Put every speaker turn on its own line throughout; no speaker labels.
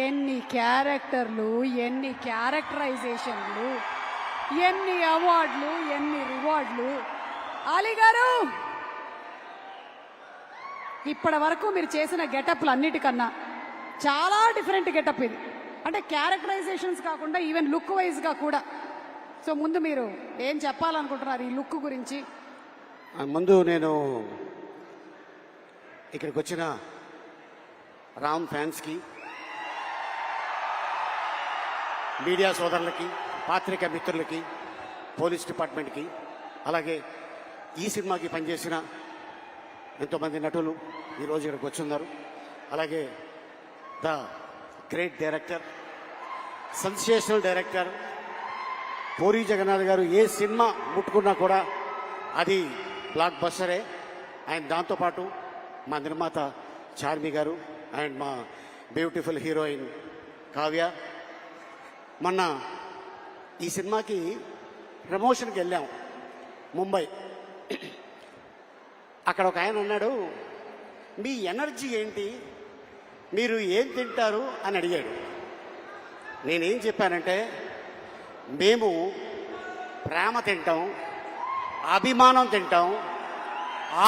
ఎన్ని క్యారెక్టర్లు, ఎన్ని క్యారెక్టరైజేషన్లు, ఎన్ని అవార్డులు, ఎన్ని రివార్డులు. అలీ గారు, ఇప్పటి వరకు మీరు చేసిన గెటప్లు అన్నిటికన్నా చాలా డిఫరెంట్ గెటప్ ఇది. అంటే క్యారెక్టరైజేషన్స్ కాకుండా ఈవెన్ లుక్ వైజ్గా కూడా. సో ముందు మీరు ఏం చెప్పాలనుకుంటున్నారు ఈ లుక్ గురించి?
ముందు నేను ఇక్కడికి వచ్చిన రామ్ ఫ్యాన్స్కి, మీడియా సోదరులకి, పాత్రికా మిత్రులకి, పోలీస్ డిపార్ట్మెంట్కి, అలాగే ఈ సినిమాకి పనిచేసిన ఎంతోమంది నటులు ఈరోజు ఇక్కడికి వచ్చున్నారు. అలాగే the great director, sensational director Puri Jagannath గారు ఏ సినిమా ముట్టుకున్నా కూడా అది బ్లాక్ బస్టరే. అండ్ దాంతోపాటు మా నిర్మాత చార్మి గారు అండ్ మా బ్యూటిఫుల్ హీరోయిన్ కావ్య. మొన్న ఈ సినిమాకి ప్రమోషన్కి వెళ్ళాం ముంబై. అక్కడ ఒక ఆయన అన్నాడు, మీ ఎనర్జీ ఏంటి, మీరు ఏం తింటారు అని అడిగాడు. నేనేం చెప్పానంటే, మేము ప్రేమ తింటాం, అభిమానం తింటాం,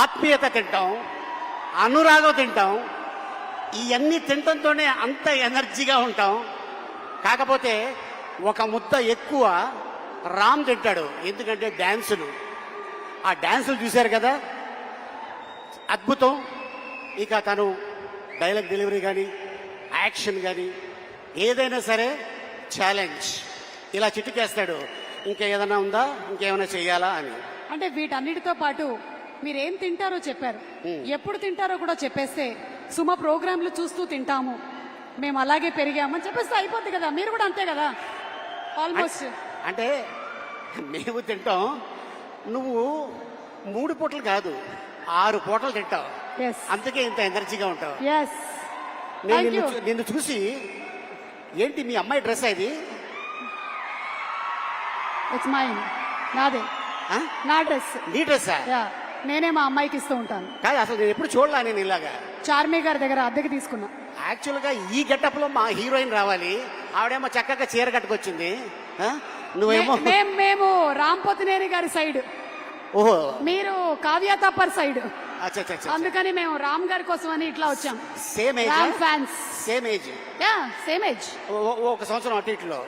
ఆత్మీయత తింటాం, అనురాగం తింటాం. ఇవన్నీ తింటంతోనే అంత ఎనర్జీగా ఉంటాం. కాకపోతే ఒక ముద్ద ఎక్కువ రామ్ తింటాడు, ఎందుకంటే డ్యాన్సులు. ఆ డ్యాన్సులు చూశారు కదా, అద్భుతం. ఇక తను డైలాగ్ డెలివరీ కానీ, యాక్షన్ కానీ, ఏదైనా సరే ఛాలెంజ్. ఇలా చిటికేస్తాడు, ఇంకేదైనా ఉందా, ఇంకేమైనా చెయ్యాలా అని.
అంటే వీటన్నిటితో పాటు మీరేం తింటారో చెప్పారు, ఎప్పుడు తింటారో కూడా చెప్పేస్తే సుమ ప్రోగ్రాంలు చూస్తూ తింటాము, మేము అలాగే పెరిగామని చెప్పేస్తే అయిపోద్ది కదా. మీరు కూడా అంతే కదా ఆల్మోస్ట్.
అంటే మేము తింటాం, నువ్వు 3 పూటలు కాదు 6 పూటలు తింటావు, అందుకే ఇంత ఎనర్జీగా ఉంటావు. నేను నిన్ను చూసి, ఏంటి మీ అమ్మాయి డ్రెస్ ఇది?
ఇట్స్ మైన్, నాదే, నా డ్రెస్.
నీ డ్రెస్సా?
నేనే మా అమ్మాయికి ఇస్తూ ఉంటాను.
కాదు, అసలు నేను ఎప్పుడు చూడలా. నేను ఇలాగా
చార్మి గారి దగ్గర అద్దెకి తీసుకున్నా.
యాక్చువల్గా ఈ గెటప్ లో మా హీరోయిన్ రావాలి, ఆవిడేమో చక్కగా చీర కట్టుకొచ్చింది, నువ్వేమో
మేము రాంపోతినేని గారి సైడ్,
ఓహో
మీరు కావ్య తప్పర్ సైడ్. అందుకని మేము రామ్ గారి కోసం అని ఇట్లా వచ్చాం.
Same age,
Ram fans.
Same age,
same age,
ఒక సంవత్సరం అటు ఇట్లో.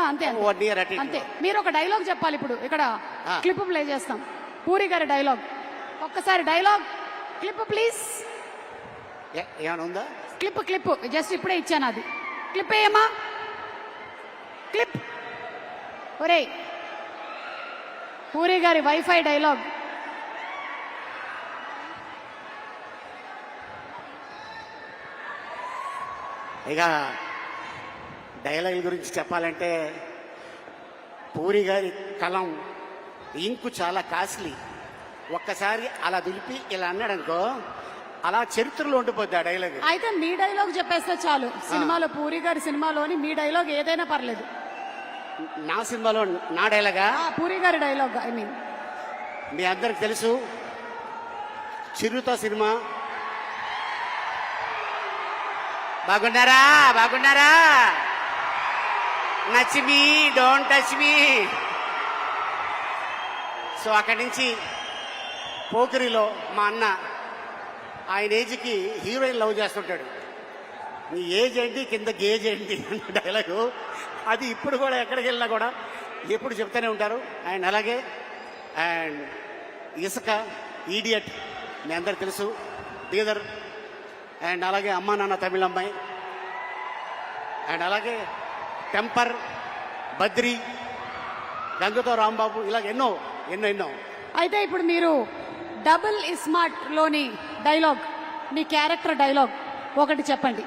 అంతే
1 year అటు
అంతే. మీరు ఒక డైలాగ్ చెప్పాలి ఇప్పుడు. ఇక్కడ క్లిప్ ప్లే చేస్తాం, పూరి గారి డైలాగ్. ఒక్కసారి డైలాగ్ క్లిప్ ప్లీజ్.
ఏమైనా ఉందా?
క్లిప్ జస్ట్ ఇప్పుడే ఇచ్చాను, అది క్లిప్ ఏమా క్లిప్. ఒరే పూరి గారి వైఫై డైలాగ్.
ఇక డైలాగ్ గురించి చెప్పాలంటే, పూరి గారి కలం ఇంకు చాలా కాస్ట్లీ. ఒక్కసారి అలా దులిపి ఇలా అన్నాడనుకో, అలా చరిత్రలో ఉండిపోద్ది ఆ డైలాగ్.
అయితే మీ డైలాగ్ చెప్పేస్తే చాలు. సినిమాలో, పూరి గారి సినిమాలోని మీ డైలాగ్ ఏదైనా పర్లేదు.
నా సినిమాలో నా డైలాగా?
పూరి గారి డైలాగ్. ఐ మీన్
మీ అందరికి తెలుసు, చిరుత సినిమా. బాగున్నారా, బాగున్నారా, nach me don't touch me. So అక్కడి నుంచి పోకిరిలో మా అన్న, ఆయన ఏజ్కి హీరోయిన్ లవ్ చేస్తుంటాడు. నీ ఏజ్ ఏంటి, కింద గేజ్ ఏంటి అన్న డైలాగు. అది ఇప్పుడు కూడా ఎక్కడికి వెళ్ళినా కూడా ఎప్పుడు చెప్తూనే ఉంటారు. అండ్ అలాగే అండ్ ఇసుక, ఈడియట్ మీ అందరికి తెలుసు, బీదర్. అండ్ అలాగే అమ్మా నాన్న తమిళ అమ్మాయి. అండ్ అలాగే టెంపర్, బద్రి, గంగతో రాంబాబు, ఇలా ఎన్నో ఎన్నో ఎన్నో.
అయితే ఇప్పుడు మీరు డబుల్ ఇస్మార్ట్ లోని డైలాగ్, మీ క్యారెక్టర్ డైలాగ్ ఒకటి చెప్పండి.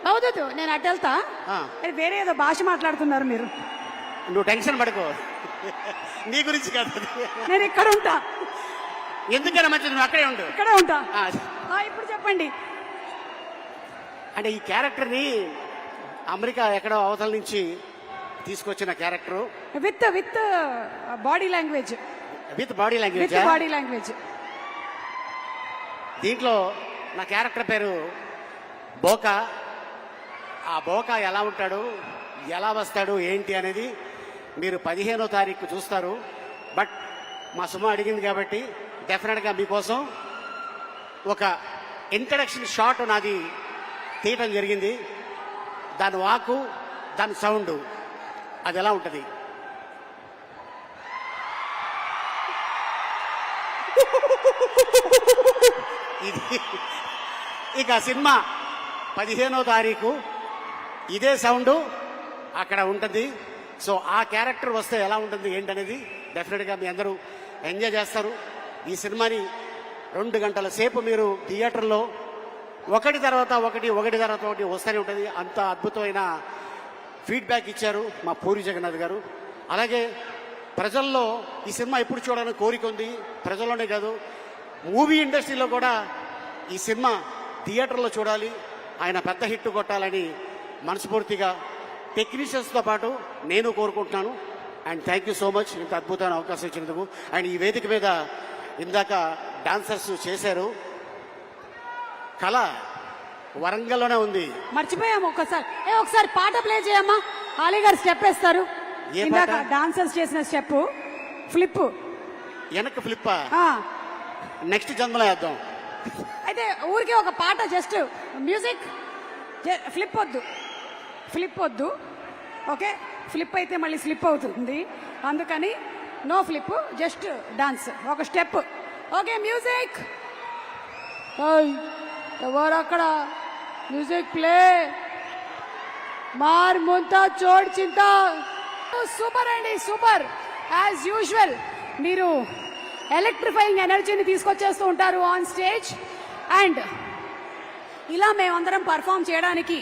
అవుతుంది, నేను అటు వెళ్తా. వేరే ఏదో భాష మాట్లాడుతున్నారు మీరు.
నువ్వు టెన్షన్ పడుకో, నీ గురించి కాదు,
నేను ఇక్కడ ఉంటా.
ఎందుకైనా మంచిది, నువ్వు అక్కడే ఉండు.
ఇక్కడే ఉంటా. ఇప్పుడు చెప్పండి.
అంటే ఈ క్యారెక్టర్ని అమెరికా ఎక్కడో అవతల నుంచి తీసుకొచ్చిన character,
with body language.
With body language,
body language.
దీంట్లో నా క్యారెక్టర్ పేరు బోకా. ఆ బోకా ఎలా ఉంటాడు, ఎలా వస్తాడు, ఏంటి అనేది మీరు 15వ తారీఖు చూస్తారు. బట్ మా సుమ అడిగింది కాబట్టి డెఫినెట్గా మీకోసం ఒక ఇంట్రడక్షన్ షాట్ నాది తీయటం జరిగింది. దాని వాకు, దాని సౌండ్ అది ఎలా ఉంటుంది. ఇది ఇక సినిమా 15వ తారీఖు ఇదే సౌండ్ అక్కడ ఉంటుంది. సో ఆ క్యారెక్టర్ వస్తే ఎలా ఉంటుంది ఏంటనేది డెఫినెట్గా మీ అందరూ ఎంజాయ్ చేస్తారు. ఈ సినిమాని 2 గంటల సేపు మీరు థియేటర్లో ఒకటి తర్వాత ఒకటి వస్తూనే ఉంటుంది. అంత అద్భుతమైన ఫీడ్బ్యాక్ ఇచ్చారు మా పూరి జగన్నాథ్ గారు. అలాగే ప్రజల్లో ఈ సినిమా ఎప్పుడు చూడాలని కోరిక ఉంది. ప్రజల్లోనే కాదు, మూవీ ఇండస్ట్రీలో కూడా ఈ సినిమా థియేటర్లో చూడాలి, ఆయన పెద్ద హిట్ కొట్టాలని మనస్ఫూర్తిగా టెక్నీషియన్స్తో పాటు నేను కోరుకుంటున్నాను. And thank you so much ఇంత అద్భుతమైన అవకాశం ఇచ్చినందుకు. అండ్ ఈ వేదిక మీద ఇందాక డాన్సర్స్ చేశారు. కళ వరంగల్లోనే ఉంది.
మర్చిపోయాము ఒకసారి పాట ప్లే చేయమ్మా. ఆలీ గారు స్టెప్ వేస్తారు.
ఏ
ఇందాక
పాట?
డాన్సర్స్ చేసిన స్టెప్ ఫ్లిప్.
వెనక్కి ఫ్లిప్పా? నెక్స్ట్ జన్మలో వేద్దాం.
అయితే ఊరికే ఒక పాట జస్ట్ మ్యూజిక్. ఫ్లిప్ వద్దు. ఓకే, ఫ్లిప్ అయితే మళ్ళీ స్లిప్ అవుతుంది. అందుకని నో ఫ్లిప్, జస్ట్ డాన్స్, ఒక స్టెప్. Okay, music. ఎవరు అక్కడ? Music play. మార్ ముంతా చోడ్ చింతా. సూపర్ అండి, సూపర్. యాజ్ యూజువల్ మీరు ఎలక్ట్రిఫైయింగ్ ఎనర్జీని తీసుకొచ్చేస్తూ ఉంటారు ఆన్ స్టేజ్. అండ్ ఇలా మేమందరం పర్ఫామ్ చేయడానికి